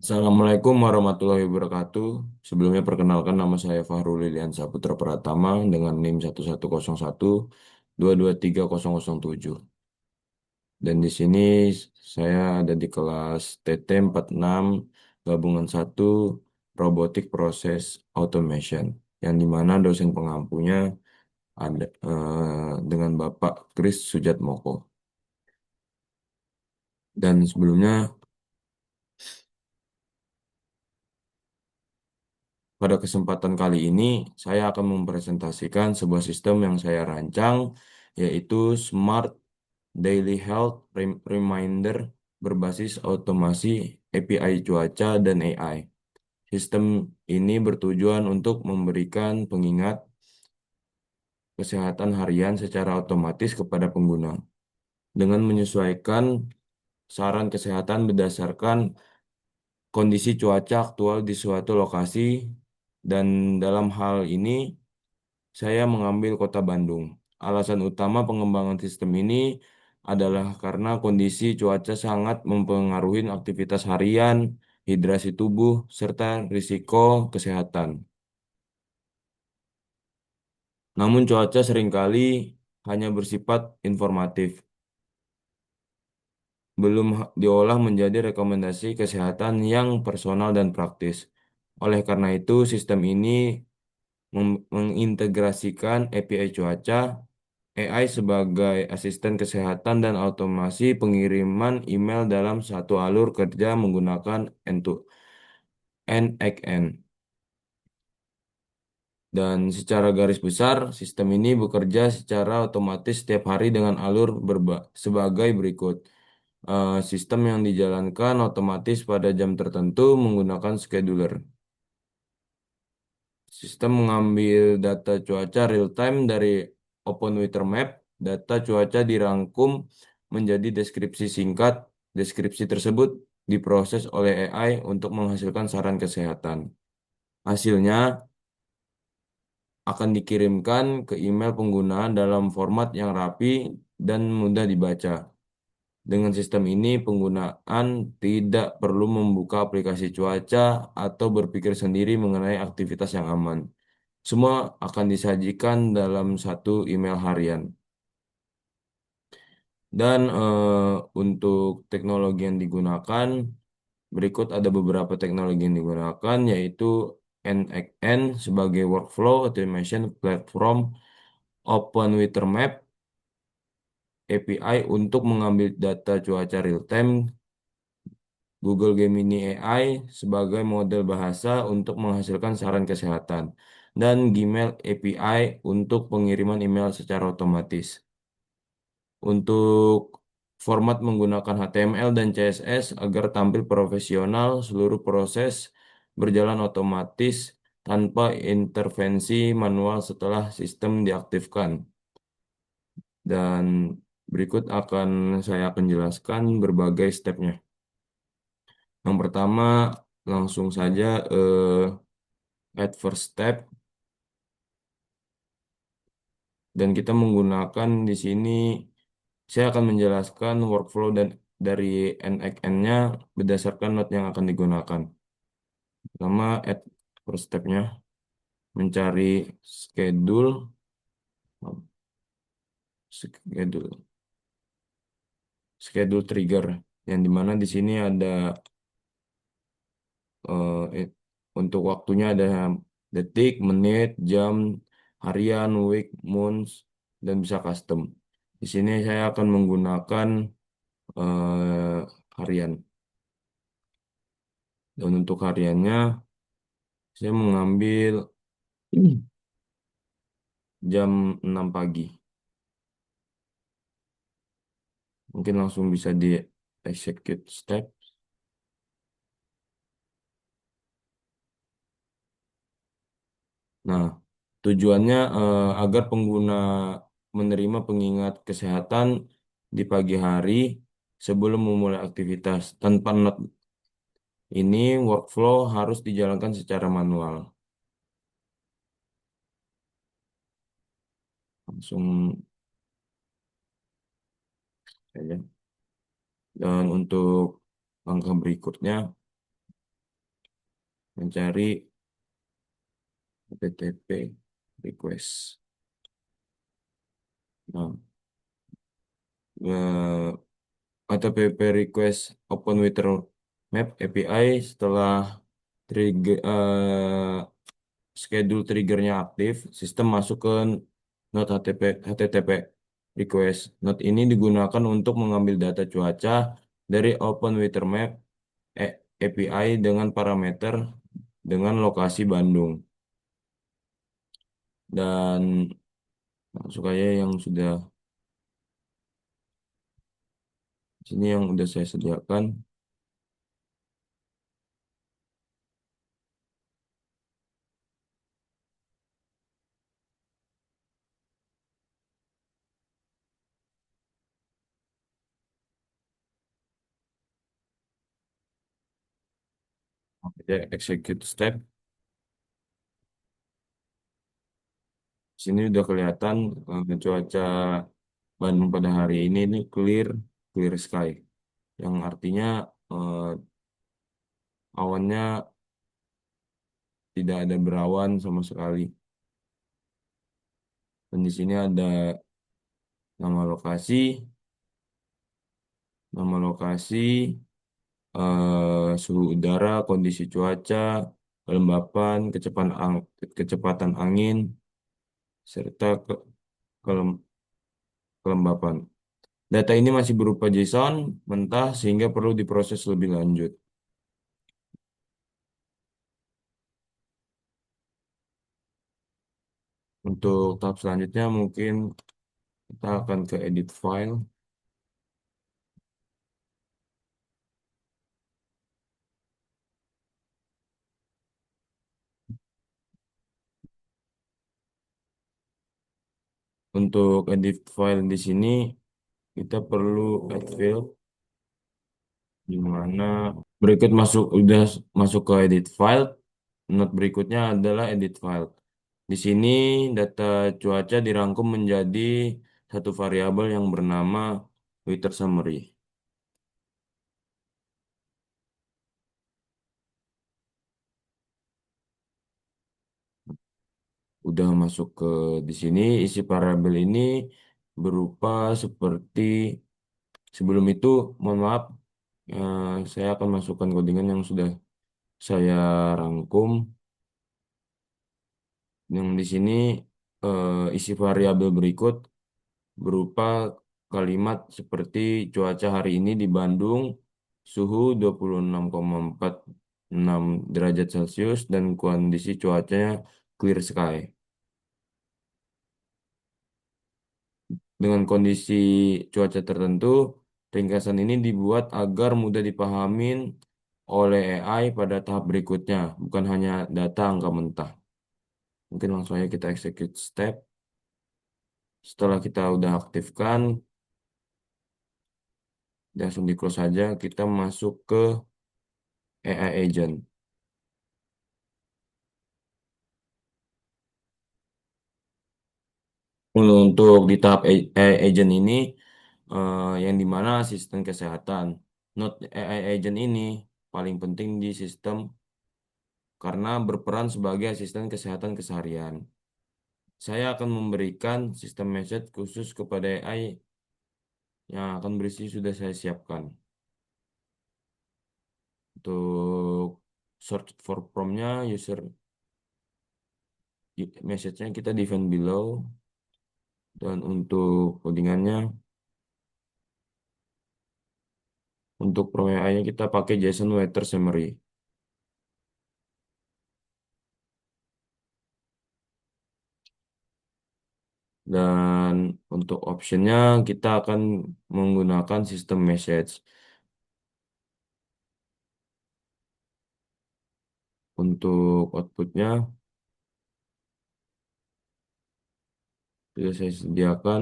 Assalamualaikum warahmatullahi wabarakatuh. Sebelumnya perkenalkan nama saya Fahrul Lilian Saputra Pratama dengan NIM 1101 2230007. Dan di sini saya ada di kelas TT 46 gabungan 1 Robotic Process Automation yang dimana dosen pengampunya ada dengan Bapak Kris Sujatmoko. Dan sebelumnya pada kesempatan kali ini, saya akan mempresentasikan sebuah sistem yang saya rancang, yaitu Smart Daily Health Reminder berbasis otomasi API cuaca dan AI. Sistem ini bertujuan untuk memberikan pengingat kesehatan harian secara otomatis kepada pengguna, dengan menyesuaikan saran kesehatan berdasarkan kondisi cuaca aktual di suatu lokasi, dan dalam hal ini saya mengambil kota Bandung. Alasan utama pengembangan sistem ini adalah karena kondisi cuaca sangat mempengaruhi aktivitas harian, hidrasi tubuh, serta risiko kesehatan. Namun cuaca seringkali hanya bersifat informatif, belum diolah menjadi rekomendasi kesehatan yang personal dan praktis. Oleh karena itu, sistem ini mengintegrasikan API cuaca, AI sebagai asisten kesehatan dan otomasi pengiriman email dalam satu alur kerja menggunakan end-to-end backend. Dan secara garis besar, sistem ini bekerja secara otomatis setiap hari dengan alur sebagai berikut. Sistem yang dijalankan otomatis pada jam tertentu menggunakan scheduler. Sistem mengambil data cuaca real time dari OpenWeatherMap. Data cuaca dirangkum menjadi deskripsi singkat. Deskripsi tersebut diproses oleh AI untuk menghasilkan saran kesehatan. Hasilnya akan dikirimkan ke email pengguna dalam format yang rapi dan mudah dibaca. Dengan sistem ini, penggunaan tidak perlu membuka aplikasi cuaca atau berpikir sendiri mengenai aktivitas yang aman. Semua akan disajikan dalam satu email harian. Dan untuk teknologi yang digunakan, berikut ada beberapa teknologi yang digunakan, yaitu NXN sebagai Workflow Automation Platform, OpenWeatherMap API untuk mengambil data cuaca real-time, Google Gemini AI sebagai model bahasa untuk menghasilkan saran kesehatan, dan Gmail API untuk pengiriman email secara otomatis. Untuk format menggunakan HTML dan CSS agar tampil profesional, seluruh proses berjalan otomatis tanpa intervensi manual setelah sistem diaktifkan. Dan berikut saya akan jelaskan berbagai stepnya. Yang pertama, langsung saja add first step, dan kita menggunakan di sini, saya akan menjelaskan workflow dan dari NXN-nya berdasarkan note yang akan digunakan. Pertama, add first step-nya, mencari schedule, schedule, schedule trigger, yang dimana di sini ada eh, it- untuk waktunya ada detik, menit, jam, harian, week, months, dan bisa custom. Di sini saya akan menggunakan harian. Dan untuk hariannya, saya mengambil jam 6 pagi. Mungkin langsung bisa di execute step. Nah, tujuannya agar pengguna menerima pengingat kesehatan di pagi hari sebelum memulai aktivitas. Tanpa not ini, workflow harus dijalankan secara manual. Langsung saja. Dan untuk langkah berikutnya, mencari HTTP request. Nah, eh, HTTP request OpenWriterMap API setelah schedule triggernya aktif, sistem masuk ke node HTTP request. Node ini digunakan untuk mengambil data cuaca dari OpenWriterMap API dengan parameter dengan lokasi Bandung. Dan langsung aja yang sudah sini yang udah saya sediakan. Oke, execute step. Sini udah kelihatan cuaca Bandung pada hari ini clear, clear sky. Yang artinya eh, awannya tidak ada berawan sama sekali. Dan di sini ada nama lokasi, nama lokasi, suhu udara, kondisi cuaca, kelembapan, kecepatan angin, serta kelem- kelembapan. Data ini masih berupa JSON mentah sehingga perlu diproses lebih lanjut. Untuk tahap selanjutnya mungkin kita akan ke edit file. Untuk edit file di sini kita perlu add field di mana berikut udah masuk ke edit file. Note berikutnya adalah edit file. Di sini data cuaca dirangkum menjadi satu variabel yang bernama weather summary. Udah masuk ke di sini isi variabel ini berupa seperti sebelum itu, mohon maaf, saya akan masukkan codingan yang sudah saya rangkum. Yang di sini isi variabel berikut berupa kalimat seperti cuaca hari ini di Bandung, suhu 26,46 derajat Celcius dan kondisi cuacanya clear sky. Dengan kondisi cuaca tertentu, ringkasan ini dibuat agar mudah dipahamin oleh AI pada tahap berikutnya, bukan hanya data angka mentah. Mungkin langsung aja kita execute step. Setelah kita udah aktifkan, langsung di close saja, kita masuk ke AI agent. Untuk di tahap AI agent ini, yang dimana asisten kesehatan. Note AI agent ini paling penting di sistem karena berperan sebagai asisten kesehatan keseharian. Saya akan memberikan sistem message khusus kepada AI yang akan berisi sudah saya siapkan. Untuk short for prompt-nya, user message-nya kita define below. Dan untuk codingannya, untuk prompt AI-nya kita pakai JSON Weather Summary. Dan untuk optionnya kita akan menggunakan sistem message. Untuk outputnya sudah saya sediakan.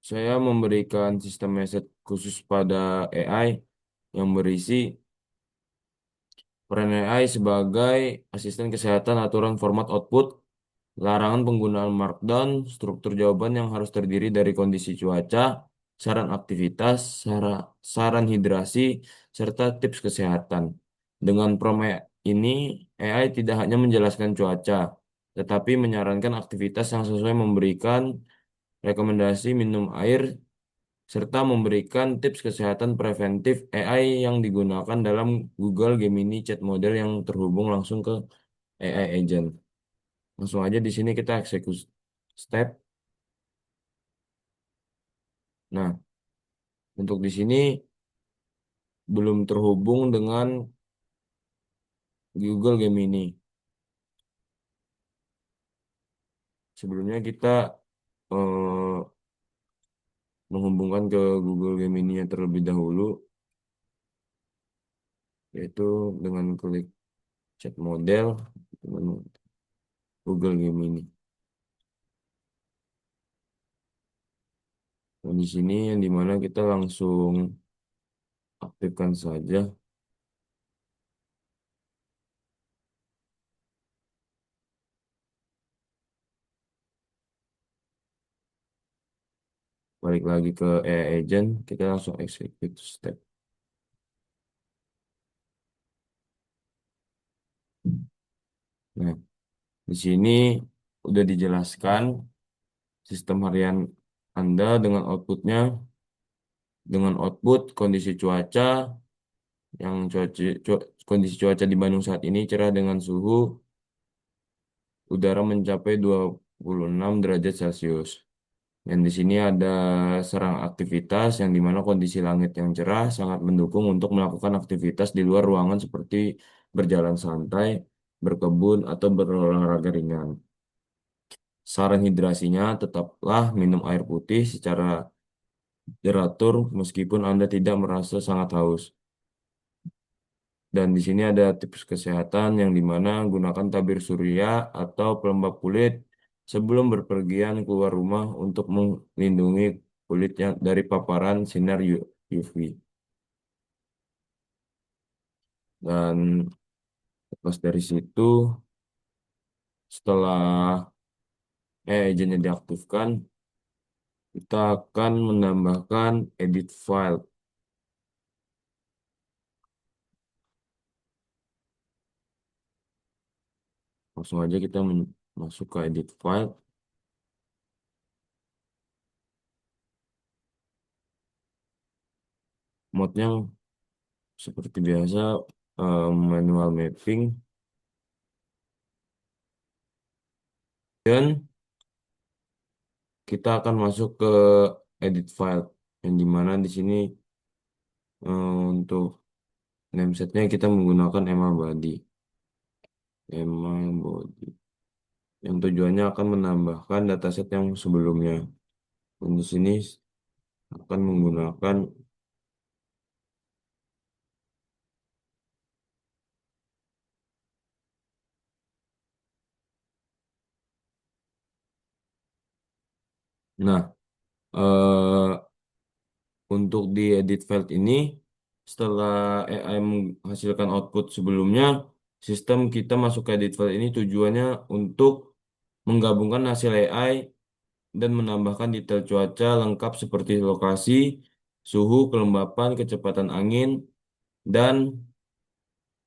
Saya memberikan sistem message khusus pada AI yang berisi Peran AI sebagai asisten kesehatan, aturan format output, larangan penggunaan Markdown, struktur jawaban yang harus terdiri dari kondisi cuaca, saran aktivitas, saran hidrasi, serta tips kesehatan. Dengan prompt ini, AI tidak hanya menjelaskan cuaca, tetapi menyarankan aktivitas yang sesuai, memberikan rekomendasi minum air, serta memberikan tips kesehatan preventif. AI yang digunakan dalam Google Gemini chat model yang terhubung langsung ke AI agent. Langsung aja di sini kita eksekusi step. Nah, untuk di sini belum terhubung dengan Google Gemini. Sebelumnya kita eh, menghubungkan ke Google Gemini yang terlebih dahulu, yaitu dengan klik chat model dengan Google Gemini. Nah, di sini yang dimana kita langsung aktifkan saja. Balik lagi ke AI agent, kita langsung execute step. Nah, di sini udah dijelaskan sistem harian Anda dengan output kondisi cuaca yang kondisi cuaca di Bandung saat ini cerah dengan suhu udara mencapai 26 derajat Celcius. Dan di sini ada serang aktivitas yang dimana kondisi langit yang cerah sangat mendukung untuk melakukan aktivitas di luar ruangan seperti berjalan santai, berkebun, atau berolahraga ringan. Saran hidrasinya tetaplah minum air putih secara teratur meskipun Anda tidak merasa sangat haus. Dan di sini ada tips kesehatan yang dimana gunakan tabir surya atau pelembab kulit sebelum berpergian keluar rumah untuk melindungi kulitnya dari paparan sinar UV. Dan lepas dari situ, setelah agentnya diaktifkan, kita akan menambahkan edit file. Langsung aja kita masuk ke edit file. Modenya seperti biasa, manual mapping. Dan kita akan masuk ke edit file yang dimana di sini untuk namesetnya kita menggunakan Emma Body. Emma Body yang tujuannya akan menambahkan dataset yang sebelumnya. Dan di sini akan menggunakan, nah, untuk di edit file ini, setelah AI menghasilkan output sebelumnya, sistem kita masuk ke edit file ini tujuannya untuk menggabungkan hasil AI dan menambahkan detail cuaca lengkap seperti lokasi, suhu, kelembapan, kecepatan angin, dan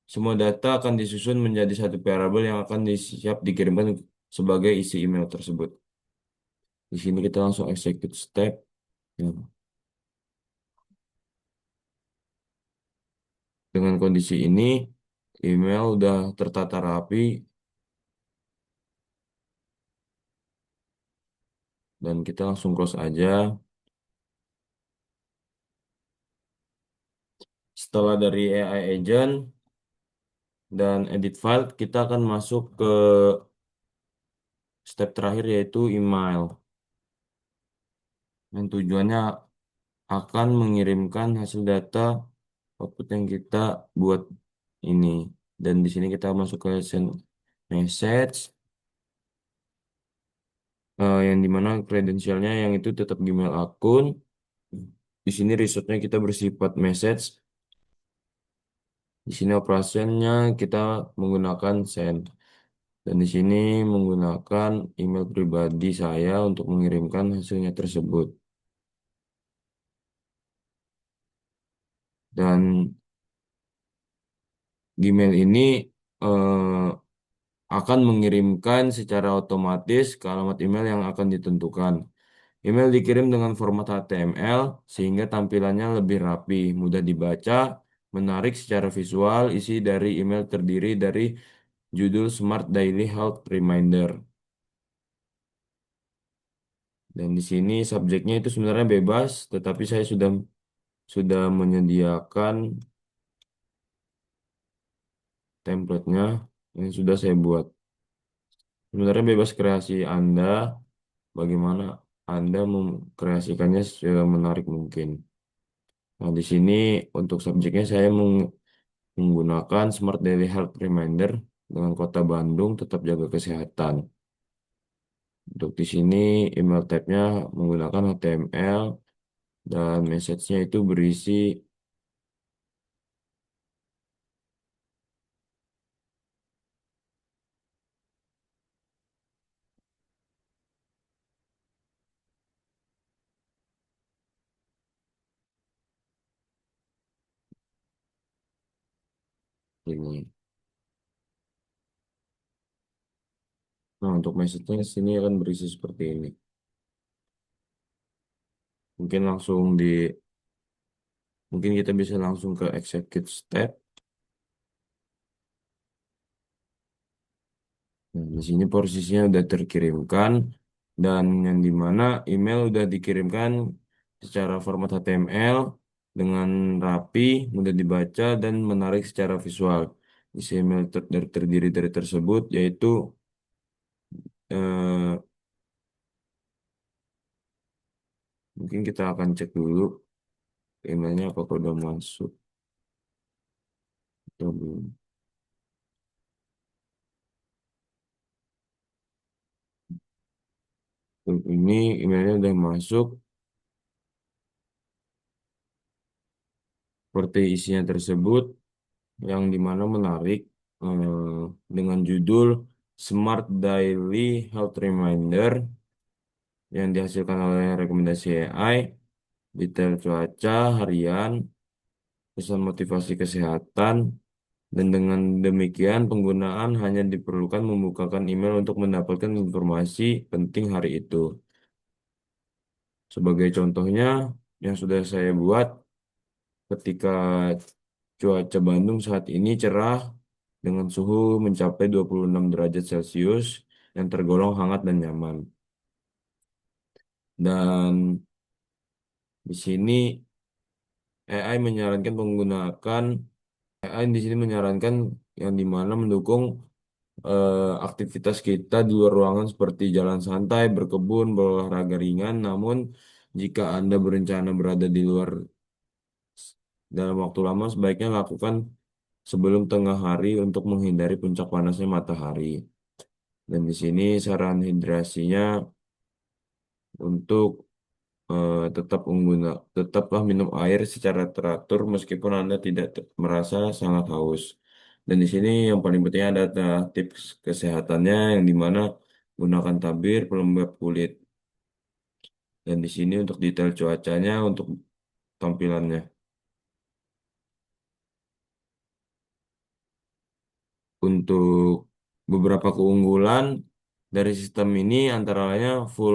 semua data akan disusun menjadi satu variabel yang akan siap dikirimkan sebagai isi email tersebut. Di sini kita langsung execute step. Ya. Dengan kondisi ini, email udah tertata rapi dan kita langsung close aja. Setelah dari AI agent dan edit file, kita akan masuk ke step terakhir yaitu email. Yang tujuannya akan mengirimkan hasil data output yang kita buat ini. Dan di sini kita masuk ke send message, yang dimana kredensialnya yang itu tetap Gmail akun. Di sini resource-nya kita bersifat message Di sini operasinya kita menggunakan send. Dan di sini menggunakan email pribadi saya untuk mengirimkan hasilnya tersebut. Dan Gmail ini eh, akan mengirimkan secara otomatis ke alamat email yang akan ditentukan. Email dikirim dengan format HTML sehingga tampilannya lebih rapi, mudah dibaca, menarik secara visual. Isi dari email terdiri dari judul Smart Daily Health Reminder. Dan di sini subjeknya itu sebenarnya bebas, tetapi saya sudah menyediakan template-nya yang sudah saya buat. Sebenarnya bebas kreasi Anda, bagaimana Anda mengkreasikannya semenarik mungkin. Nah, di sini untuk subjeknya saya menggunakan Smart Daily Health Reminder dengan Kota Bandung tetap jaga kesehatan. Untuk di sini email tab-nya menggunakan HTML dan message-nya itu berisi ini. Nah, untuk message-nya sini akan berisi seperti ini. Mungkin mungkin kita bisa langsung ke execute step. Nah, di sini posisinya udah terkirimkan dan yang dimana email udah dikirimkan secara format HTML dengan rapi, mudah dibaca dan menarik secara visual. Isi email terdiri dari tersebut yaitu eh, mungkin kita akan cek dulu emailnya apakah udah masuk atau belum. Ini emailnya udah masuk seperti isinya tersebut yang dimana menarik dengan judul Smart Daily Health Reminder yang dihasilkan oleh rekomendasi AI, detail cuaca harian, pesan motivasi kesehatan, dan dengan demikian penggunaan hanya diperlukan membukakan email untuk mendapatkan informasi penting hari itu. Sebagai contohnya, yang sudah saya buat ketika cuaca Bandung saat ini cerah dengan suhu mencapai 26 derajat Celcius yang tergolong hangat dan nyaman. Dan di sini AI menyarankan menggunakan AI di sini menyarankan yang dimana mendukung aktivitas kita di luar ruangan seperti jalan santai, berkebun, berolahraga ringan. Namun jika Anda berencana berada di luar dalam waktu lama, sebaiknya lakukan sebelum tengah hari untuk menghindari puncak panasnya matahari. Dan di sini saran hidrasinya untuk tetaplah minum air secara teratur meskipun Anda tidak merasa sangat haus. Dan di sini yang paling penting ada tips kesehatannya yang dimana gunakan tabir pelembab kulit. Dan di sini untuk detail cuacanya untuk tampilannya. Untuk beberapa keunggulan dari sistem ini antara lainnya full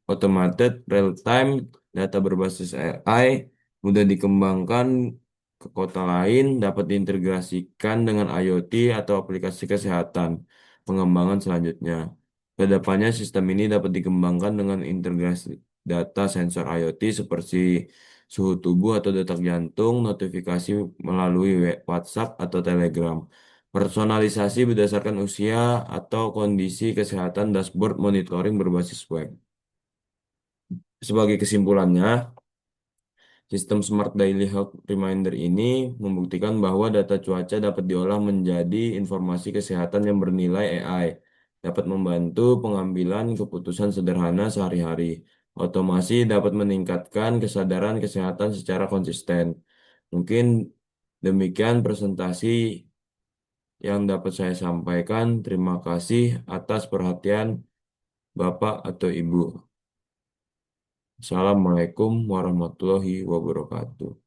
automated real-time data berbasis AI, mudah dikembangkan ke kota lain, dapat diintegrasikan dengan IoT atau aplikasi kesehatan. Pengembangan selanjutnya. Kedepannya sistem ini dapat dikembangkan dengan integrasi data sensor IoT seperti suhu tubuh atau detak jantung, notifikasi melalui WhatsApp atau Telegram. Personalisasi berdasarkan usia atau kondisi kesehatan dashboard monitoring berbasis web. Sebagai kesimpulannya, sistem Smart Daily Health Reminder ini membuktikan bahwa data cuaca dapat diolah menjadi informasi kesehatan yang bernilai AI, dapat membantu pengambilan keputusan sederhana sehari-hari. Otomasi dapat meningkatkan kesadaran kesehatan secara konsisten. Mungkin Demikian presentasi yang dapat saya sampaikan. Terima kasih atas perhatian Bapak atau Ibu. Assalamualaikum warahmatullahi wabarakatuh.